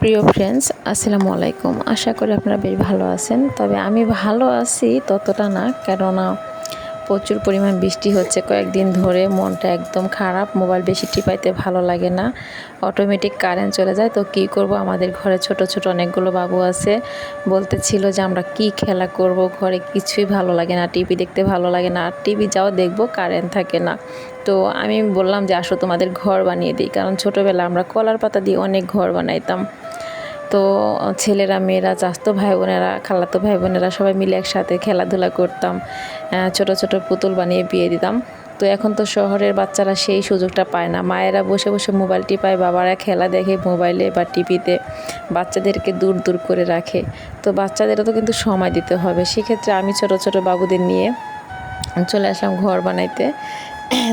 প্রিয় ফ্রেন্ডস, আসসালামু আলাইকুম। আশা করি আপনারা বেশ ভালো আছেন। তবে আমি ভালো আছি ততটা না, কেননা প্রচুর পরিমাণ বৃষ্টি হচ্ছে কয়েকদিন ধরে। মনটা একদম খারাপ, মোবাইল বেশি টিপাইতে ভালো লাগে না, অটোমেটিক কারেন্ট চলে যায়। তো কী করব, আমাদের ঘরে ছোট ছোট অনেকগুলো বাবু আছে। বলতেছিল যে আমরা কি খেলা করব, ঘরে কিছুই ভালো লাগে না, টিভি দেখতে ভালো লাগে না, আর টিভি যাও দেখবো কারেন্ট থাকে না। তো আমি বললাম যে আসো তোমাদের ঘর বানিয়ে দিই, কারণ ছোটোবেলা আমরা কলার পাতা দিয়ে অনেক ঘর বানাইতাম। তো ছেলেরা, মেয়েরা, চাচাতো ভাই বোনেরা, খালাতো ভাই বোনেরা সবাই মিলে একসাথে খেলাধুলা করতাম, ছোট ছোট পুতুল বানিয়ে বিয়ে দিতাম। তো এখন তো শহরের বাচ্চারা সেই সুযোগটা পায় না। মায়েরা বসে বসে মোবাইল টিপায়, বাবারা খেলা দেখে মোবাইলে বা টিভিতে, বাচ্চাদেরকে দূর দূর করে রাখে। তো বাচ্চাদেরও তো কিন্তু সময় দিতে হবে। সেক্ষেত্রে আমি ছোট ছোট বাবুদের নিয়ে চলে আসলাম ঘর বানাইতে।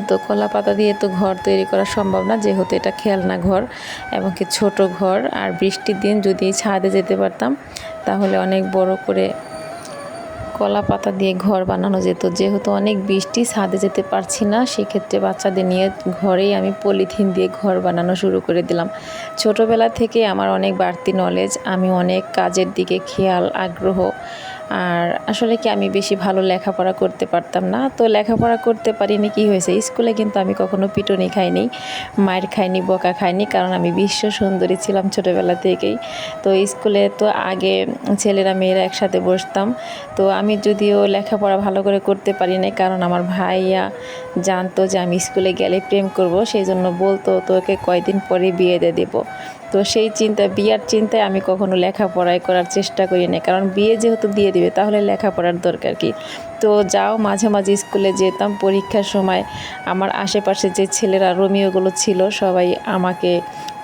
তো কলা পাতা দিয়ে তো ঘর তৈরি করা সম্ভব না, যেহেতু এটা খেলনা ঘর এবং কি ছোট ঘর। আর বৃষ্টির দিন যদি ছাদে যেতে পারতাম তাহলে অনেক বড় করে কলা পাতা দিয়ে ঘর বানানো যেত। যেহেতু অনেক বৃষ্টি, ছাদে যেতে পারছি না, সেক্ষেত্রে বাচ্চাদের নিয়ে ঘরেই আমি পলিথিন দিয়ে ঘর বানানো শুরু করে দিলাম। ছোটোবেলা থেকে আমার অনেক বাড়তি নলেজ, আমি অনেক কাজের দিকে খেয়াল, আগ্রহ। আর আসলে কি, আমি বেশি ভালো লেখাপড়া করতে পারতাম না। তো লেখাপড়া করতে পারিনি, কি হয়েছে, স্কুলে কিন্তু আমি কখনো পিটুনি খাইনি, মায়ের খাইনি, বকা খাইনি, কারণ আমি বিশ্ব সুন্দরী ছিলাম ছোটোবেলা থেকেই। তো স্কুলে তো আগে ছেলেরা মেয়েরা একসাথে বসতাম। তো আমি যদিও লেখাপড়া ভালো করে করতে পারি না, কারণ আমার ভাইয়া জানতো যে আমি স্কুলে গেলে প্রেম করব, সেই জন্য বলতো তোকে কয়দিন পরে বিয়ে দিয়ে দেবো। তো সেই চিন্তা, বিয়ার চিন্তায় আমি কখনো লেখাপড়াই করার চেষ্টা করি না, কারণ বিয়ে যেহেতু দিয়ে দিবে তাহলে লেখাপড়ার দরকার কি। তো যাও, মাঝে মাঝে স্কুলে যেতাম পরীক্ষার সময়। আমার আশেপাশে যে ছেলেরা রোমিওগুলো ছিল সবাই আমাকে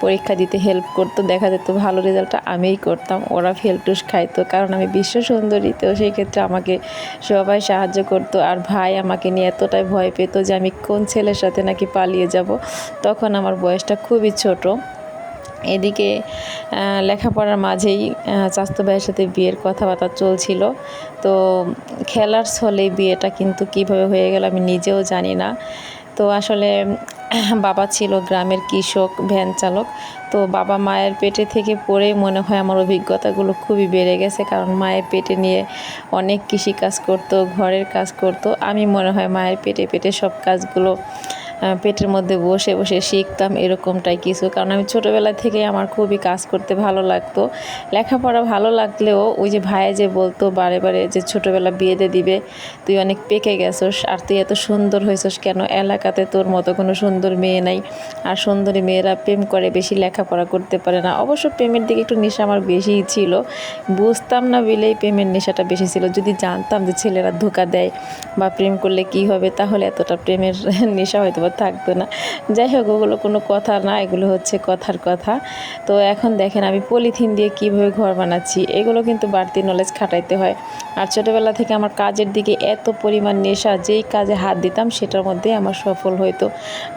পরীক্ষা দিতে হেল্প করতো। দেখা যেত ভালো রেজাল্টটা আমিই করতাম, ওরা ফেলটুস খাইতো, কারণ আমি বিশ্ব সুন্দরী। তো সেই ক্ষেত্রে আমাকে সবাই সাহায্য করতো। আর ভাই আমাকে নিয়ে এতটাই ভয় পেত যে আমি কোন ছেলের সাথে নাকি পালিয়ে যাব। তখন আমার বয়সটা খুবই ছোট। এদিকে লেখাপড়ার মাঝেই চাচাতো ভাইয়ের সাথে বিয়ের কথাবার্তা চলছিল। তো খেলার ছলে বিয়েটা কিন্তু কিভাবে হয়ে গেল আমি নিজেও জানি না। তো আসলে বাবা ছিল গ্রামের কৃষক, ভ্যান চালক। তো বাবা মায়ের পেটে থেকে পড়েই মনে হয় আমার অভিজ্ঞতাগুলো খুবই বেড়ে গেছে, কারণ মায়ের পেটে নিয়ে অনেক কৃষি কাজ করতো, ঘরের কাজ করতো। আমি মনে হয় মায়ের পেটে পেটে সব কাজগুলো পেটের মধ্যে বসে বসে শিখতাম, এরকমটাই কিছু। কারণ আমি ছোটোবেলা থেকেই আমার খুবই কাজ করতে ভালো লাগতো। লেখাপড়া ভালো লাগলেও ওই যে ভাইয়া যে বলতো বারে বারে যে ছোটোবেলা বিয়ে দিয়ে দিবে, তুই অনেক পেকে গেছোস, আর তুই এত সুন্দর হয়েছিস কেন, এলাকাতে তোর মতো কোনো সুন্দর মেয়ে নাই, আর সুন্দরী মেয়েরা প্রেম করে, বেশি লেখাপড়া করতে পারে না। অবশ্য প্রেমের দিকে একটু নেশা আমার বেশিই ছিল, বুঝতাম না বলেই প্রেমের নেশাটা বেশি ছিল। যদি জানতাম যে ছেলেরা ধোঁকা দেয় বা প্রেম করলে কি হবে, তাহলে এতটা প্রেমের নেশা হয়তো থাকতো না। যাই হোক, ওগুলো কোনো কথা না, এগুলো হচ্ছে কথার কথা। তো এখন দেখেন আমি পলিথিন দিয়ে কিভাবে ঘর বানাচ্ছি, এগুলো কিন্তু বাড়তি নলেজ খাটাইতে হয়। আর ছোটোবেলা থেকে আমার কাজের দিকে এত পরিমাণ নেশা, যেই কাজে হাত দিতাম সেটার মধ্যেই আমার সফল হইতো।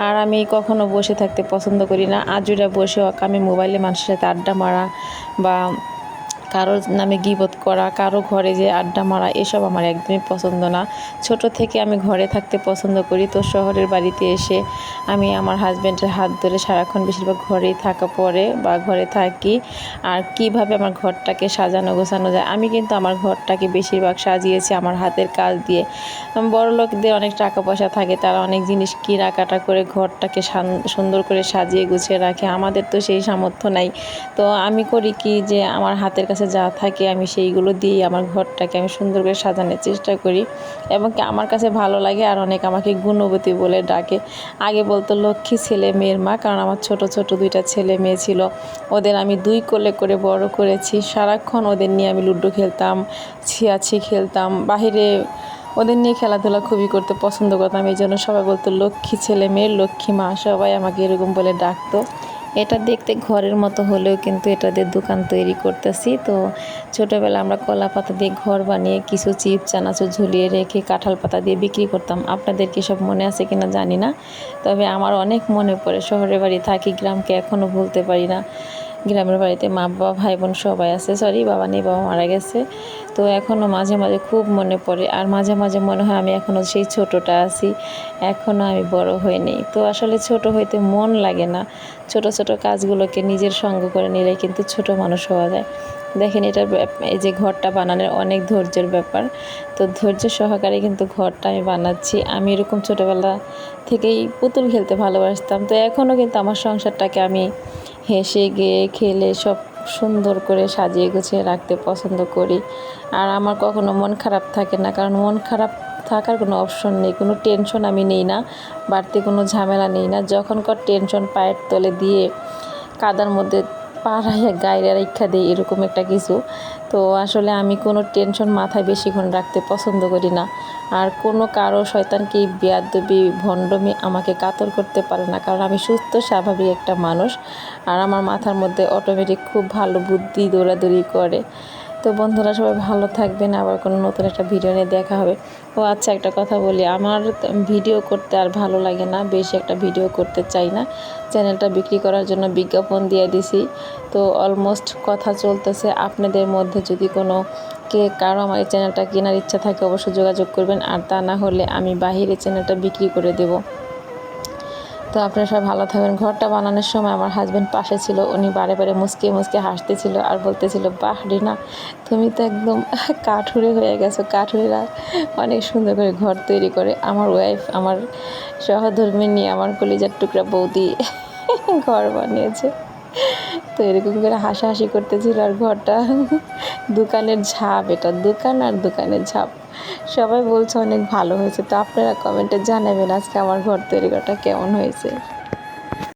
আর আমি কখনো বসে থাকতে পছন্দ করি না। আজুরা বসে আমি মোবাইলে মানুষের সাথে আড্ডা মারা বা কারোর নামে গীবত করা, কারো ঘরে যে আড্ডা মারা, এসব আমার একদমই পছন্দ না। ছোট থেকে আমি ঘরে থাকতে পছন্দ করি। তো শহরের বাড়িতে এসে আমি আমার হাজব্যান্ডের হাত ধরে সারাক্ষণ বেশিরভাগ ঘরেই থাকা পড়ে বা ঘরে থাকি। আর কিভাবে আমার ঘরটাকে সাজানো গোছানো যায়, আমি কিন্তু আমার ঘরটাকে বেশিরভাগ সাজিয়েছি আমার হাতের কাজ দিয়ে। বড়লোকদের অনেক টাকা পয়সা থাকে, তারা অনেক জিনিস কেনাকাটা করে ঘরটাকে সুন্দর করে সাজিয়ে গুছিয়ে রাখে। আমাদের তো সেই সামর্থ্য নাই। তো আমি করি কি, যে আমার হাতের কাছে যা থাকে আমি সেইগুলো দিয়েই আমার ঘরটাকে আমি সুন্দর করে সাজানোর চেষ্টা করি, এবং কি আমার কাছে ভালো লাগে। আর অনেক আমাকে গুণবতী বলে ডাকে। আগে বলতো লক্ষ্মী ছেলে মেয়ের মা, কারণ আমার ছোট ছোট দুইটা ছেলে মেয়ে ছিল, ওদের আমি দুই কোলে করে বড় করেছি। সারাক্ষণ ওদের নিয়ে আমি লুডো খেলতাম, ছিয়াছি খেলতাম, বাহিরে ওদের নিয়ে খেলাধুলা খুবই করতে পছন্দ করতাম। এই জন্য সবাই বলতো লক্ষ্মী ছেলে মেয়ের লক্ষ্মী মা, সবাই আমাকে এরকম বলে ডাকতো। এটা দেখতে ঘরের মতো হলেও কিন্তু এটাদের দোকান তৈরি করতেছি। তো ছোটোবেলা আমরা কলা পাতা দিয়ে ঘর বানিয়ে কিছু চিপস চানাচুর ঝুলিয়ে রেখে কাঁঠাল পাতা দিয়ে বিক্রি করতাম। আপনাদের কি সব মনে আছে কিনা জানি না, তবে আমার অনেক মনে পড়ে। শহরের বাড়ি থাকি, গ্রামকে এখনও ভুলতে পারি না। গ্রামের বাড়িতে মা বাবা ভাই বোন সবাই আছে, সরি বাবা নেই, বাবা মারা গেছে। তো এখনও মাঝে মাঝে খুব মনে পড়ে, আর মাঝে মাঝে মনে হয় আমি এখনও সেই ছোটোটা আছি, এখনও আমি বড় হইনি। তো আসলে ছোট হইতে মন লাগে না, ছোট ছোট কাজগুলোকে নিজের সঙ্গ করে নিলে কিন্তু ছোট মানুষ হওয়া যায়। দেখেন এটা এই যে ঘরটা বানানোর অনেক ধৈর্যের ব্যাপার, তো ধৈর্য সহকারে কিন্তু ঘরটা আমি বানাচ্ছি। আমি এরকম ছোটোবেলা থেকেই পুতুল খেলতে ভালোবাসতাম, তো এখনও কিন্তু আমার সংসারটাকে আমি হেসে গিয়ে খেলে সব সুন্দর করে সাজিয়ে গুছিয়ে রাখতে পছন্দ করি। আর আমার কখনো মন খারাপ থাকে না, কারণ মন খারাপ থাকার কোনো অপশন নেই, কোনো টেনশন আমি নেই না, বাড়তি কোনো ঝামেলা নেই না। যখনকার টেনশন পায়ের তলে দিয়ে কাদার মধ্যে পা গায়ে রেখা দিই, এরকম একটা কিছু। তো আসলে আমি কোনো টেনশন মাথায় বেশিক্ষণ রাখতে পছন্দ করি না। আর কোনো কারো শয়তানকে বেয়াদবি ভণ্ডমি আমাকে কাতর করতে পারে না, কারণ আমি সুস্থ স্বাভাবিক একটা মানুষ। আর আমার মাথার মধ্যে অটোমেটিক খুব ভালো বুদ্ধি দৌড়াদৌড়ি করে। তো বন্ধুরা সবাই ভালো থাকবেন, আবার কোনো নতুন একটা ভিডিও নিয়ে দেখা হবে। ও আচ্ছা, একটা কথা বলি, আমার ভিডিও করতে আর ভালো লাগে না, বেশি একটা ভিডিও করতে চাই না। চ্যানেলটা বিক্রি করার জন্য বিজ্ঞাপন দিয়ে দিছি, তো অলমোস্ট কথা চলতেছে। আপনাদের মধ্যে যদি কোনো কারো আমার এই চ্যানেলটা কেনার ইচ্ছা থাকে অবশ্যই যোগাযোগ করবেন, আর তা না হলে আমি বাহিরে চ্যানেলটা বিক্রি করে দেব। তো আপনারা সবাই ভালো থাকবেন। ঘরটা বানানোর সময় আমার হাজব্যান্ড পাশে ছিল, উনি বারে বারে মুচকে মুচকে হাসতেছিল আর বলতেছিল, বাহ রিনা, তুমি তো একদম কাঠুরে হয়ে গেছো। কাঠুরেরা অনেক সুন্দর করে ঘর তৈরি করে। আমার ওয়াইফ, আমার সহধর্মিণী, আমার কলিজার টুকরা বৌদি ঘর বানিয়েছে। তো এরকম করে হাসাহাসি করতেছিল। আর ঘরটা দোকানের ঝাঁপ, এটা দোকান আর দোকানের ঝাঁপ। সবাই বলছে অনেক ভালো হয়েছে। তো আপনারা কমেন্টে জানাবেন আজকে আমার ঘর তৈরি করাটা কেমন হয়েছে।